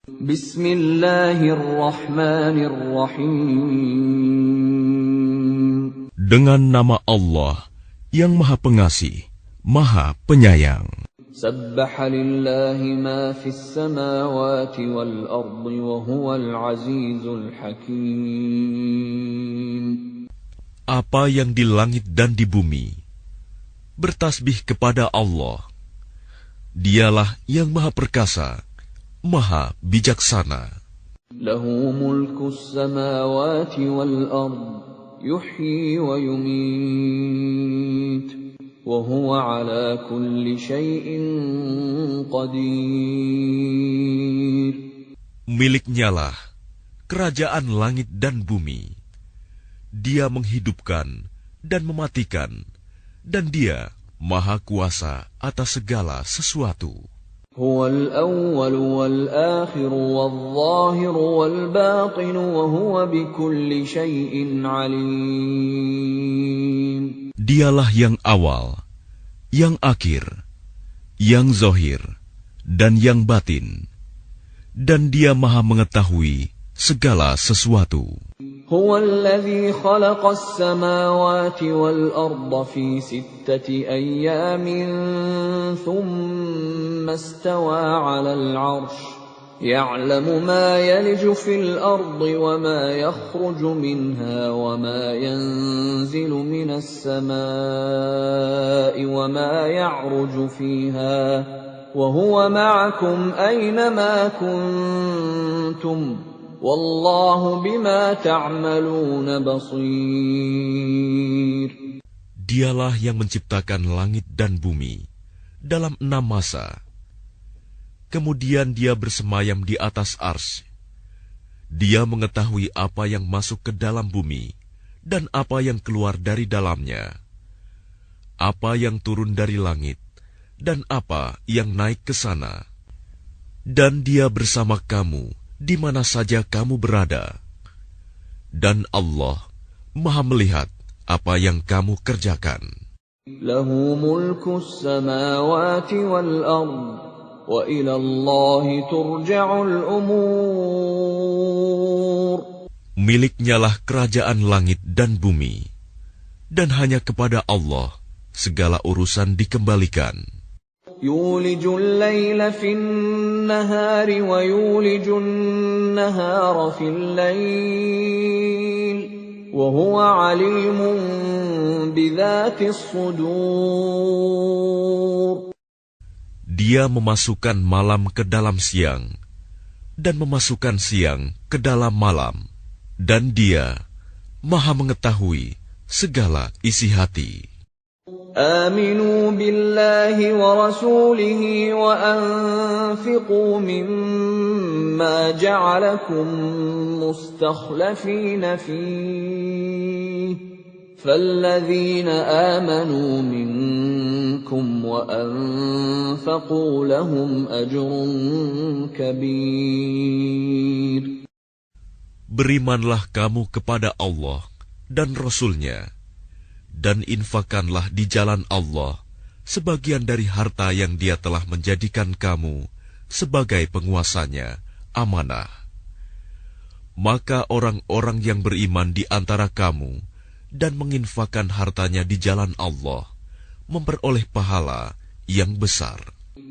Bismillahirrahmanirrahim. Dengan nama Allah yang Maha Pengasih, Maha Penyayang. Sabbaha lillahi ma fis samawati wal ardi wa huwal azizul hakim. Apa yang di langit dan di bumi bertasbih kepada Allah. Dialah yang Maha Perkasa, Maha Bijaksana. Lahu mulkus samawati wal ardi yuhyi wa yumit wa huwa ala kulli syai'in qadir. Miliknyalah kerajaan langit dan bumi. Dia menghidupkan dan mematikan, dan Dia Maha Kuasa atas segala sesuatu. Huwal awwal wal akhir wal zahir wal batin wa huwa bikulli syai'in alim. Dialah yang awal, yang akhir, yang zahir, dan yang batin. Dan Dia Maha mengetahui segala sesuatu. هو الذي خلق السماوات والأرض في 6 أيام ثم استوى على العرش يعلم ما يلج في الأرض وما يخرج منها وما ينزل من السماء وما يعرج فيها وهو معكم أينما كنتم Wallahu bima ta'maluna basir. Dialah yang menciptakan langit dan bumi dalam 6 masa. Kemudian Dia bersemayam di atas arsy. Dia mengetahui apa yang masuk ke dalam bumi dan apa yang keluar dari dalamnya, apa yang turun dari langit dan apa yang naik ke sana. Dan Dia bersama kamu di mana saja kamu berada. Dan Allah Maha melihat apa yang kamu kerjakan. Lahu mulkus samawati wal ard wa ila Allahi turja'ul umur. Miliknyalah kerajaan langit dan bumi, dan hanya kepada Allah segala urusan dikembalikan. يولج الليل في النهار ويولج النهار في الليل وهو عليم بذات الصدور. Dia memasukkan malam ke dalam siang dan memasukkan siang ke dalam malam, dan Dia Maha mengetahui segala isi hati. آمنوا بالله ورسوله وأنفقوا مما جعلكم مستخلفين فيه فالذين آمنوا منكم وأنفقوا لهم أجر كبير. Berimanlah kamu kepada Allah dan Rasul-Nya, dan infakkanlah di jalan Allah sebagian dari harta yang Dia telah menjadikan kamu sebagai penguasanya, amanah. Maka orang-orang yang beriman di antara kamu dan menginfakkan hartanya di jalan Allah memperoleh pahala yang besar.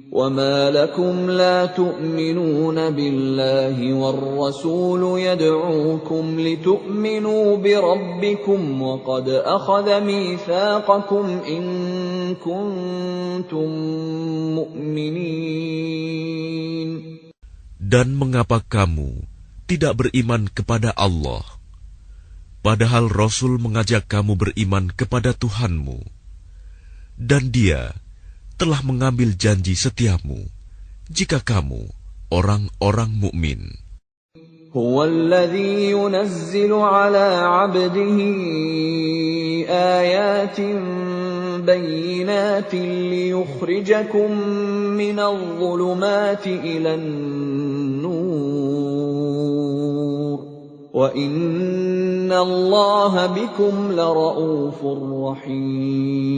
وَمَا لَكُمْ لَا تُؤْمِنُونَ بِاللَّهِ وَالرَّسُولُ يَدْعُوكُمْ لِتُؤْمِنُوا بِرَبِّكُمْ وَقَدْ أَخَذَ مِيثَاقَكُمْ إِن كُنتُم مُّؤْمِنِينَ. Dan mengapa kamu tidak beriman kepada Allah, padahal Rasul mengajak kamu beriman kepada Tuhanmu, dan Dia telah mengambil janji setiamu jika kamu orang-orang mukmin. هو الذي ينزل على عبده آيات بينات ليخرجكم من الظلمات إلى النور وإن الله بكم لرؤوف رحيم.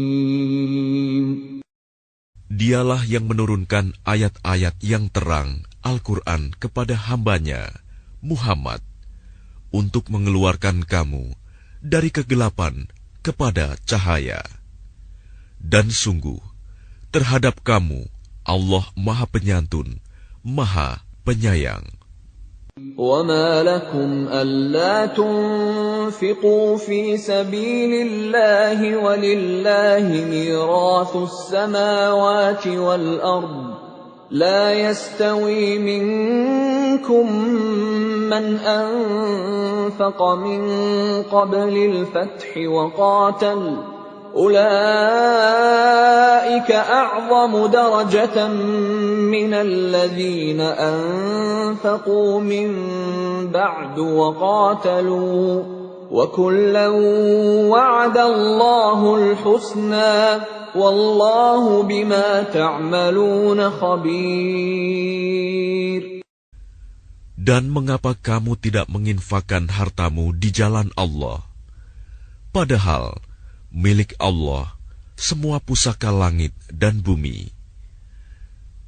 Dialah yang menurunkan ayat-ayat yang terang Al-Quran kepada hambanya, Muhammad, untuk mengeluarkan kamu dari kegelapan kepada cahaya. Dan sungguh, terhadap kamu Allah Maha Penyantun, Maha Penyayang. وَمَا لَكُمْ أَلَّا تُنْفِقُوا فِي سَبِيلِ اللَّهِ وَلِلَّهِ مِيرَاثُ السَّمَاوَاتِ وَالْأَرْضِ لَا يَسْتَوِي مِنكُم مَّنْ أَنفَقَ مِن قَبْلِ الْفَتْحِ وَقَاتَلَ أُولَئِكَ أَعْظَمُ دَرَجَةً مِّنَ الَّذِينَ أَنفَقُوا مِن بَعْدُ وَقَاتَلُوا وَكُلًّا وَعَدَ اللَّهُ الْحُسْنَى وَاللَّهُ بِمَا تَعْمَلُونَ خَبِيرٌ. Dan mengapa kamu tidak menginfakkan hartamu di jalan Allah? Padahal milik Allah semua pusaka langit dan bumi.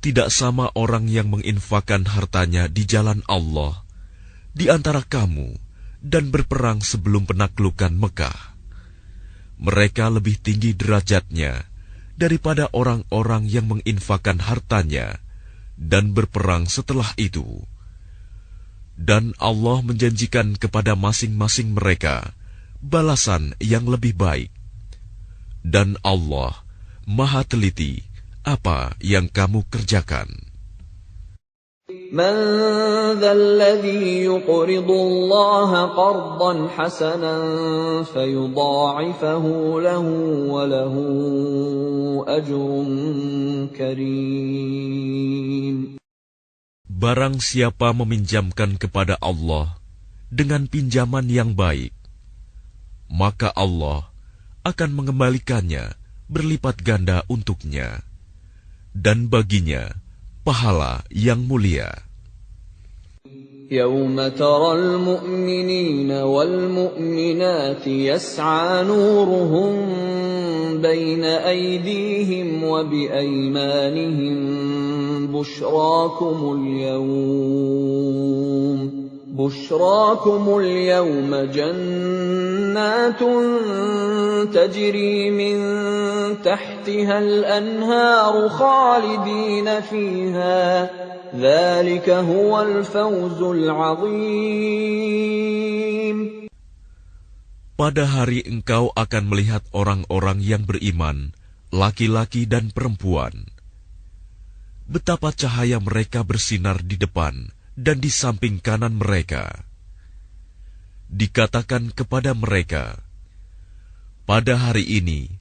Tidak sama orang yang menginfakkan hartanya di jalan Allah di antara kamu dan berperang sebelum penaklukan Mekah. Mereka lebih tinggi derajatnya daripada orang-orang yang menginfakkan hartanya dan berperang setelah itu. Dan Allah menjanjikan kepada masing-masing mereka balasan yang lebih baik. Dan Allah Maha teliti apa yang kamu kerjakan. مَنْ ذَا الَّذِي يُقْرِضُ اللَّهَ قَرْضًا حَسَنًا فَيُضَاعِفَهُ لَهُ وَلَهُ أَجْرٌ كَرِيمٌ. Barang siapa meminjamkan kepada Allah dengan pinjaman yang baik, maka Allah akan mengembalikannya berlipat ganda untuknya, dan baginya pahala yang mulia. يَوْمَ تَرَى الْمُؤْمِنِينَ وَالْمُؤْمِنَاتِ يَسْعَى نُورُهُم بَيْنَ أَيْدِيهِمْ وَبِأَيْمَانِهِمْ بُشْرَاكُمُ الْيَوْمَ جَنَّاتٌ تَجْرِي مِن تَحْتِهَا الْأَنْهَارُ خَالِدِينَ فِيهَا ذَلِكَ هُوَ الْفَوْزُ الْعَظِيمُ. Pada hari engkau akan melihat orang-orang yang beriman, laki-laki dan perempuan. Betapa cahaya mereka bersinar di depan dan di samping kanan mereka. Dikatakan kepada mereka, pada hari ini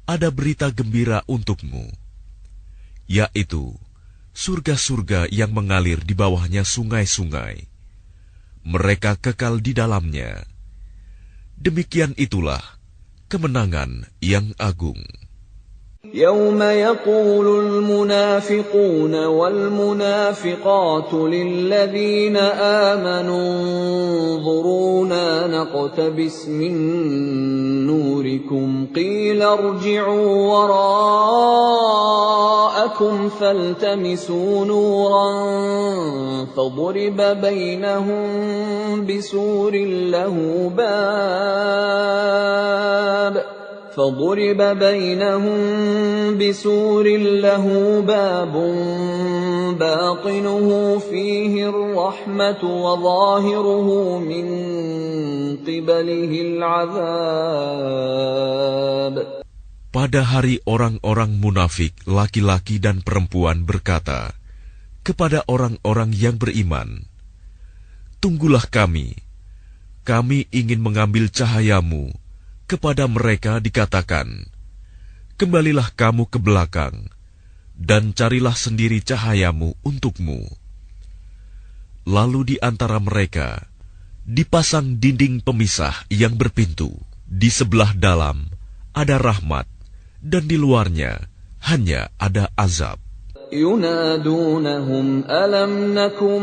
ada berita gembira untukmu, yaitu surga-surga yang mengalir di bawahnya sungai-sungai. Mereka kekal di dalamnya. Demikian itulah kemenangan yang agung. يَوْمَ يَقُولُ الْمُنَافِقُونَ وَالْمُنَافِقَاتُ لِلَّذِينَ آمَنُوا انظُرُونَا نَقْتَبِسْ مِن نُّورِكُمْ قِيلَ ارْجِعُوا وَرَاءَكُمْ فَالْتَمِسُوا نُورًا فَضُرِبَ بَيْنَهُم بِسُورٍ لَّهُ بَابٌ بَاطِنُهُ فِيهِ الرَّحْمَةُ وَظَاهِرُهُ مِن قِبَلِهِ الْعَذَابُ. Pada hari orang-orang munafik, laki-laki dan perempuan berkata kepada orang-orang yang beriman, "Tunggulah kami ingin mengambil cahayamu." Kepada mereka dikatakan, "Kembalilah kamu ke belakang, dan carilah sendiri cahayamu untukmu." Lalu di antara mereka dipasang dinding pemisah yang berpintu. Di sebelah dalam ada rahmat, dan di luarnya hanya ada azab. يُنَادُونَهُمْ أَلَمْ نَكُن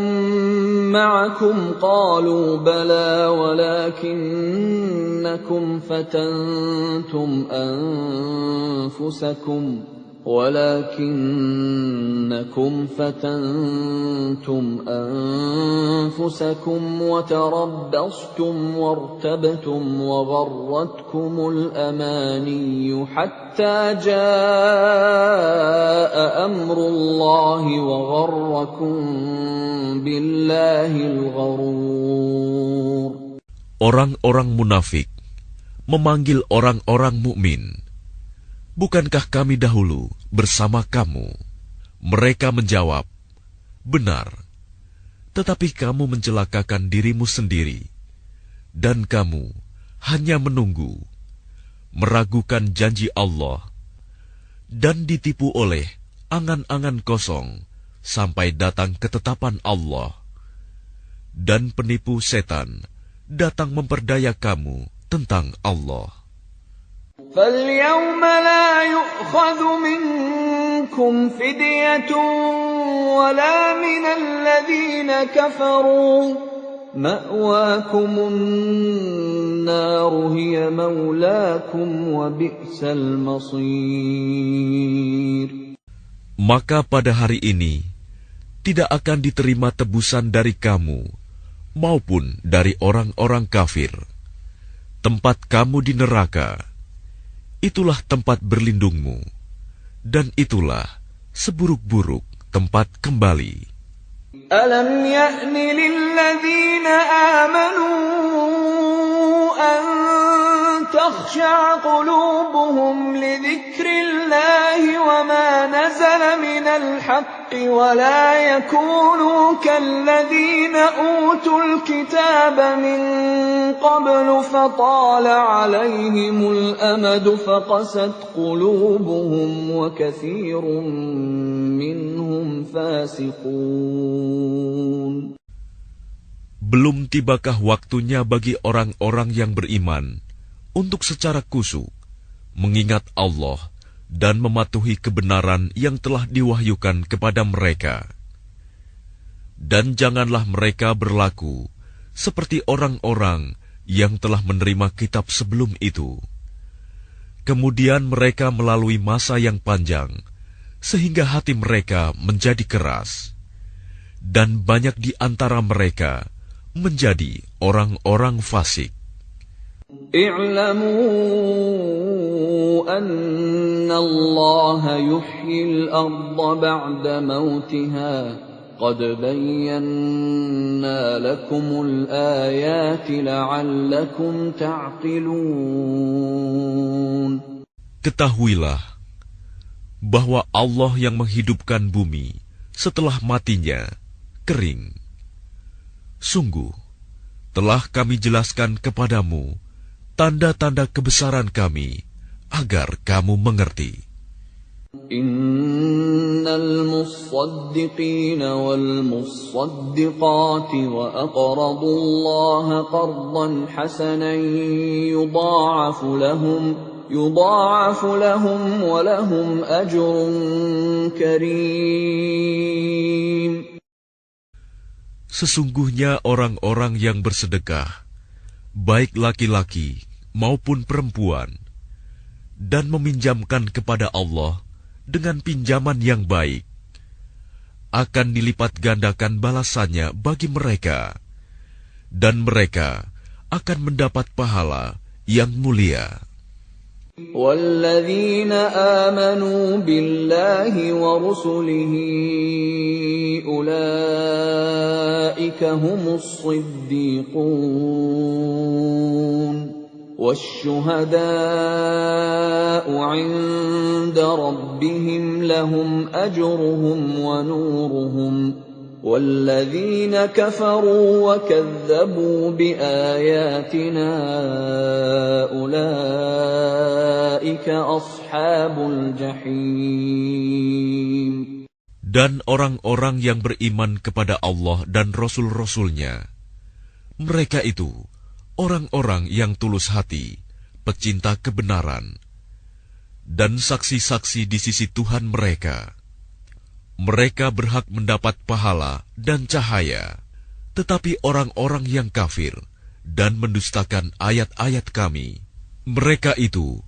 مَّعَكُمْ قَالُوا بَلَىٰ وَلَٰكِنَّكُمْ فَتَنتُمْ أَنفُسَكُمْ ولكنكم فتنتم أنفسكم وتربصتم وارتبتم وغرتكم الأماني حتى جاء أمر الله وغركم بالله الغرور. Orang-orang munafik memanggil orang-orang mukmin, "Bukankah kami dahulu bersama kamu?" Mereka menjawab, "Benar, tetapi kamu mencelakakan dirimu sendiri, dan kamu hanya menunggu, meragukan janji Allah, dan ditipu oleh angan-angan kosong sampai datang ketetapan Allah. Dan penipu setan datang memperdaya kamu tentang Allah." فَالْيَوْمَ لَا يُؤْخَذُ مِنكُمْ فِدْيَةٌ وَلَا مِنَ الَّذِينَ كَفَرُوا مَأْوَاكُمُ النَّارُ هِيَ مَوْلَاكُمْ وَبِئْسَ الْمَصِيرُ. Maka pada hari ini tidak akan diterima tebusan dari kamu maupun dari orang-orang kafir. Tempat kamu di neraka, itulah tempat berlindungmu, dan itulah seburuk-buruk tempat kembali. Alam ya'ni lilladzina amanu an takhsha'a qulubuhum li dzikrillahi wa ma nazala minal haqqi wa la yakunu kalladzina utul kitaba min qablu fatala 'alayhimul amadu faqasat qulubuhum wa katsirun minhum fasiqun. Belum tibakah waktunya bagi orang-orang yang beriman untuk secara khusyuk mengingat Allah dan mematuhi kebenaran yang telah diwahyukan kepada mereka. Dan janganlah mereka berlaku seperti orang-orang yang telah menerima kitab sebelum itu. Kemudian mereka melalui masa yang panjang, sehingga hati mereka menjadi keras. Dan banyak di antara mereka menjadi orang-orang fasik. I'lamu anna Allah yuhyil arda ba'da mautiha qad bayyana lakumul ayati la'allakum ta'qilun. Ketahuilah bahwa Allah yang menghidupkan bumi setelah matinya kering. Sungguh, telah kami jelaskan kepadamu tanda-tanda kebesaran kami, agar kamu mengerti. Innal musaddiqina wal musaddiqati wa aqradu Allah qardan hasanan yudha'afu lahum wa lahum ajrun karim. Sesungguhnya orang-orang yang bersedekah, baik laki-laki maupun perempuan, dan meminjamkan kepada Allah dengan pinjaman yang baik, akan dilipat gandakan balasannya bagi mereka, dan mereka akan mendapat pahala yang mulia. وَالَّذِينَ آمَنُوا بِاللَّهِ وَرُسُلِهِ أُولَئِكَ هُمُ الصِّدِّيقُونَ وَالشُّهَدَاءُ عِندَ رَبِّهِمْ لَهُمْ أَجْرُهُمْ وَنُورُهُمْ وَالَّذِينَ كَفَرُوا وَكَذَّبُوا بِآيَاتِنَا أُولَئِكَ أَصْحَابُ الْجَحِيمِ. Dan orang-orang yang beriman kepada Allah dan Rasul-Rasul-Nya, mereka itu orang-orang yang tulus hati, pecinta kebenaran, dan saksi-saksi di sisi Tuhan mereka. Mereka berhak mendapat pahala dan cahaya, tetapi orang-orang yang kafir dan mendustakan ayat-ayat kami, mereka itu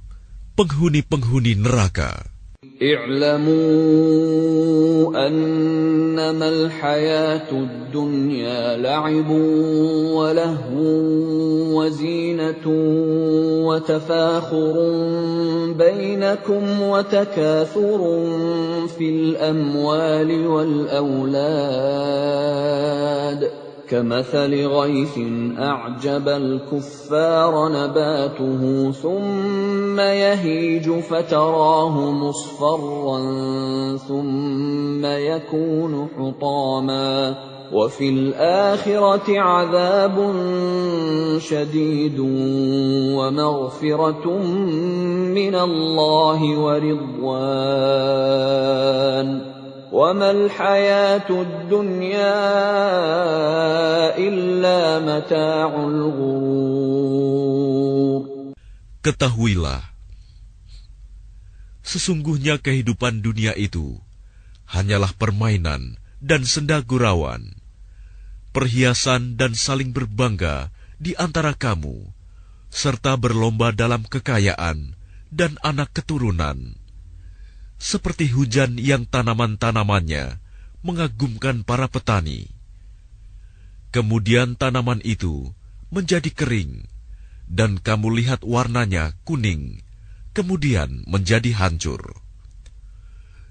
penghuni-penghuni neraka. اعلموا أنما الحياة الدنيا لعب ولهو وزينة وتفاخر بينكم وتكاثر في الأموال والأولاد كمثل غيث أعجب الكفار نباته ثم يهيج فتراه مصفرا ثم يكون حطاما وفي الآخرة عذاب شديد ومغفرة من الله ورضوان وما الحياة الدنيا إلا متاع الغرور. Ketahuilah, sesungguhnya kehidupan dunia itu hanyalah permainan dan senda gurauan, perhiasan dan saling berbangga di antara kamu, serta berlomba dalam kekayaan dan anak keturunan. Seperti hujan yang tanaman-tanamannya mengagumkan para petani. Kemudian tanaman itu menjadi kering, dan kamu lihat warnanya kuning, kemudian menjadi hancur.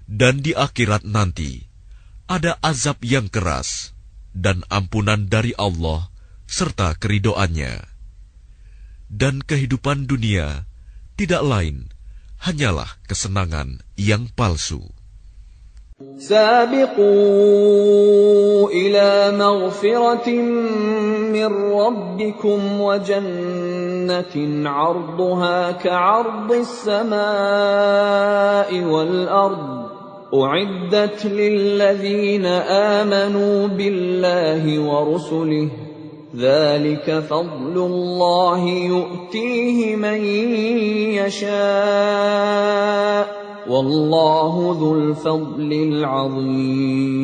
Dan di akhirat nanti, ada azab yang keras, dan ampunan dari Allah, serta keridoannya. Dan kehidupan dunia tidak lain hanyalah kesenangan yang palsu. سابقوا إلى مغفرة من ربكم وجنة عرضها كعرض السماء والأرض أعدت للذين آمنوا بالله ورسله ذلك فضل الله يؤتيه من يشاء والله ذو الفضل العظيم.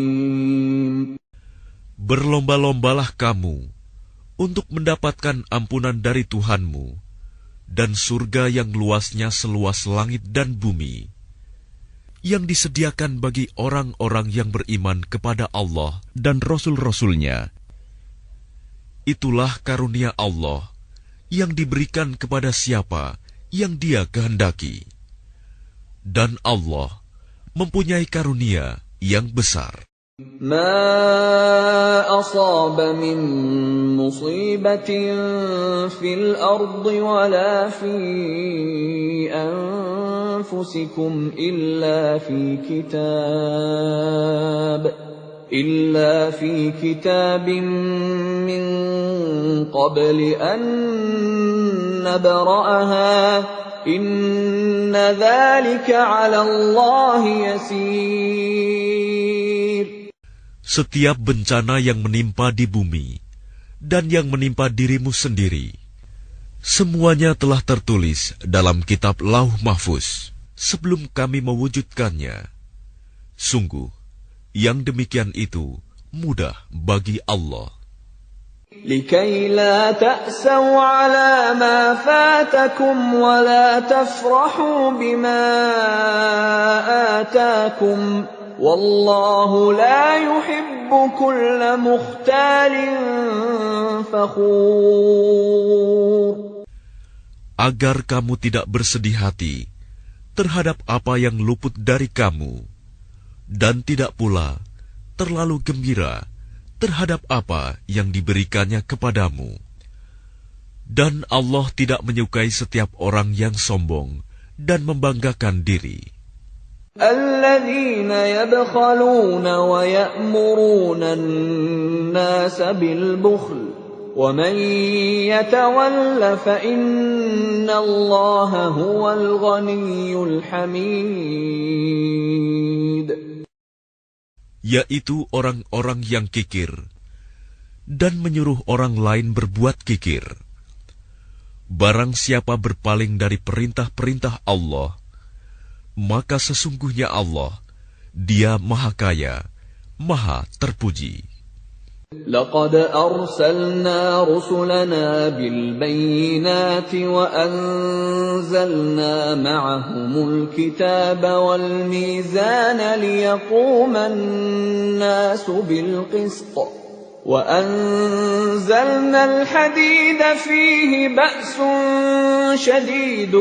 Berlomba-lombalah kamu untuk mendapatkan ampunan dari Tuhanmu dan surga yang luasnya seluas langit dan bumi, yang disediakan bagi orang-orang yang beriman kepada Allah dan Rasul-Rasulnya. Itulah karunia Allah yang diberikan kepada siapa yang Dia kehendaki. Dan Allah mempunyai karunia yang besar. ما أصاب من مصيبة في الأرض ولا في أنفسكم إلا في كتاب من قبل أن نبرأها إن ذلك على الله يسير. Setiap bencana yang menimpa di bumi dan yang menimpa dirimu sendiri, semuanya telah tertulis dalam kitab Lauh Mahfuz sebelum kami mewujudkannya. Sungguh, yang demikian itu mudah bagi Allah. لكي لا تأسوا على ما فاتكم ولا تفرحوا بما آتاكم والله لا يحب كل مختال فخور. Agar kamu tidak bersedih hati terhadap apa yang luput dari kamu, dan tidak pula terlalu gembira terhadap apa yang diberikannya kepadamu. Dan Allah tidak menyukai setiap orang yang sombong dan membanggakan diri. الذين يبخلون ويأمرون الناس بالبخل ومن يتول فإن الله هو الغني الحميد. Yaitu orang-orang yang kikir dan menyuruh orang lain berbuat kikir. Barang siapa berpaling dari perintah-perintah Allah, maka sesungguhnya Allah, Dia Maha Kaya, Maha Terpuji. لقد أرسلنا رسلنا بالبينات وأنزلنا معهم الكتاب والميزان ليقوم الناس بالقسط وأنزلنا الحديد فيه بأس شديد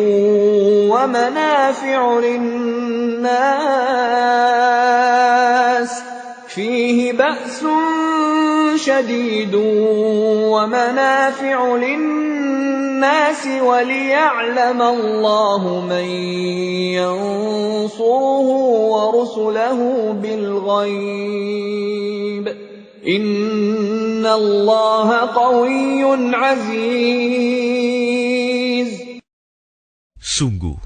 ومنافع للناس وليعلم الله من ينصره ورسله بالغيب إن الله قوي عزيز. Sungguh,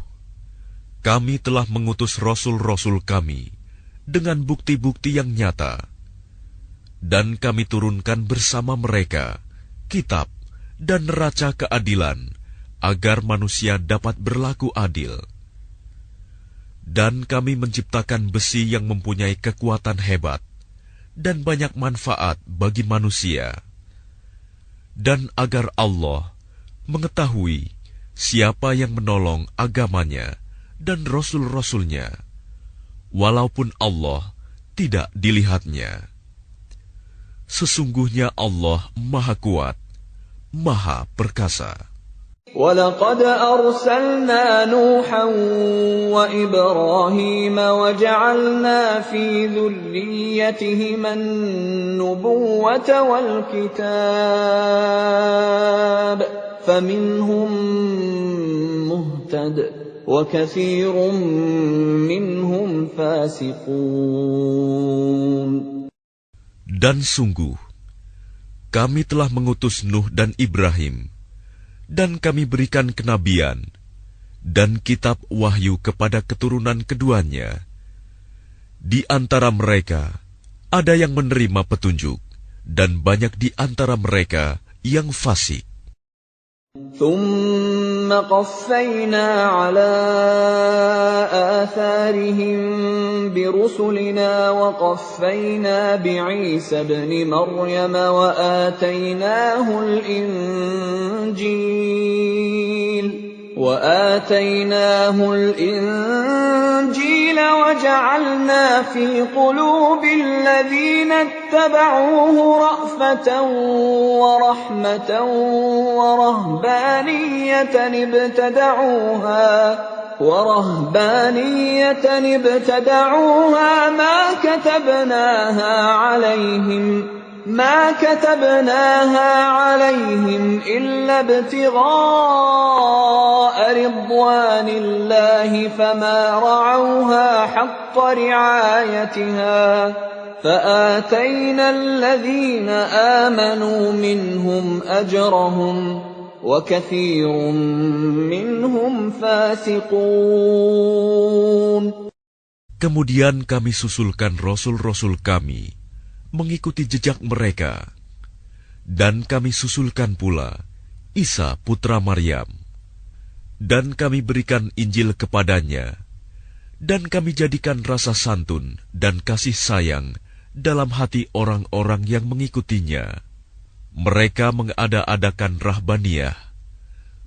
kami telah mengutus rasul-rasul kami dengan bukti-bukti yang nyata, dan kami turunkan bersama mereka kitab dan neraca keadilan agar manusia dapat berlaku adil. Dan kami menciptakan besi yang mempunyai kekuatan hebat dan banyak manfaat bagi manusia, dan agar Allah mengetahui siapa yang menolong agamanya dan rasul-rasulnya, walaupun Allah tidak dilihatnya. Sesungguhnya Allah Maha Kuat, Maha Perkasa. وَلَقَدْ أَرْسَلْنَا نُوحًا وَإِبْرَاهِيمَ وَجَعَلْنَا فِي ذُرِّيَّتِهِمَا النُّبُوَّةَ وَالْكِتَابَ فَمِنْهُم مُّهْتَدٍ وَكَثِيرٌ مِّنْهُمْ فَاسِقُونَ. Dan sungguh, kami telah mengutus Nuh dan Ibrahim, dan kami berikan kenabian dan kitab wahyu kepada keturunan keduanya. Di antara mereka ada yang menerima petunjuk, dan banyak di antara mereka yang fasik. ثُمَّ قَفَّيْنَا عَلَى آثَارِهِم بِرُسُلِنَا وَقَفَّيْنَا بِعِيسَى ابْنِ مَرْيَمَ وآتيناه الإنجيل وجعلنا في قلوب الذين اتبعوه رأفة ورحمة ورهبانية ابتدعوها ما كتبناها عليهم إلا ابتغاء رضوان الله فما رعوها حق رعايتها فآتينا الذين آمنوا منهم أجرهم وكثير منهم فاسقون. Kemudian kami susulkan rasul-rasul kami mengikuti jejak mereka, dan kami susulkan pula Isa putra Maryam, dan kami berikan Injil kepadanya, dan kami jadikan rasa santun dan kasih sayang dalam hati orang-orang yang mengikutinya. Mereka mengada-adakan rahbaniyah,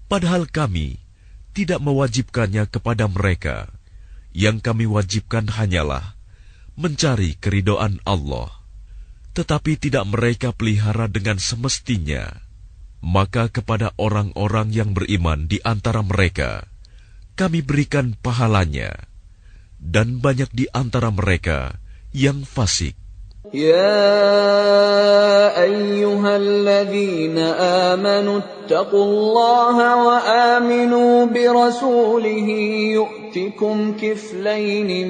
padahal kami tidak mewajibkannya kepada mereka. Yang kami wajibkan hanyalah mencari keridhaan Allah. Tetapi tidak mereka pelihara dengan semestinya. Maka kepada orang-orang yang beriman di antara mereka, kami berikan pahalanya, dan banyak di antara mereka yang fasik. Ya ayyuhalladzina amanu ittaqullaha wa aminu birasulihi yu'tikum kiflaini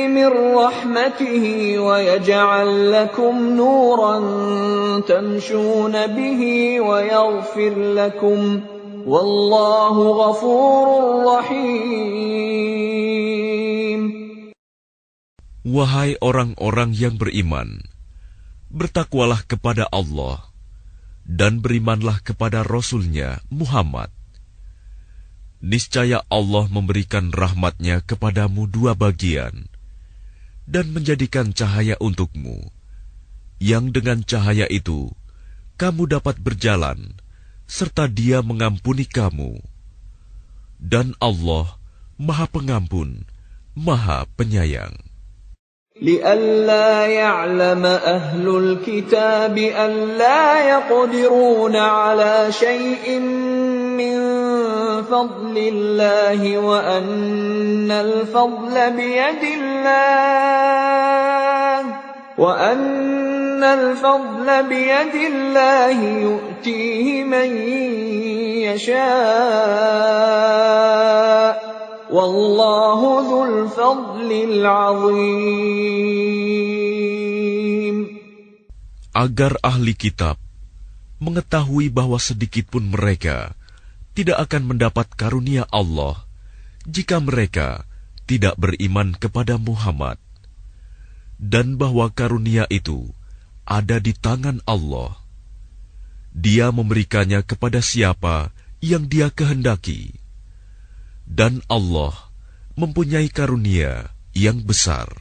min rahmatihi wa yaj'al lakum nuran tamshuna bihi wa yaghfir lakum wallahu ghafurur rahim. Wahai orang-orang yang beriman, bertakwalah kepada Allah dan berimanlah kepada Rasul-Nya Muhammad. Niscaya Allah memberikan rahmat-Nya kepadamu dua bagian, dan menjadikan cahaya untukmu, yang dengan cahaya itu kamu dapat berjalan, serta Dia mengampuni kamu. Dan Allah Maha Pengampun, Maha Penyayang. لئلا يعلم أهل الكتاب ألا يقدرون على شيء من فضل الله وأن الفضل بيد الله يؤتيه من يشاء والله ذو الفضل العظيم. Agar ahli kitab mengetahui bahwa sedikitpun mereka tidak akan mendapat karunia Allah jika mereka tidak beriman kepada Muhammad, dan bahwa karunia itu ada di tangan Allah. Dia memberikannya kepada siapa yang Dia kehendaki. Dan Allah mempunyai karunia yang besar.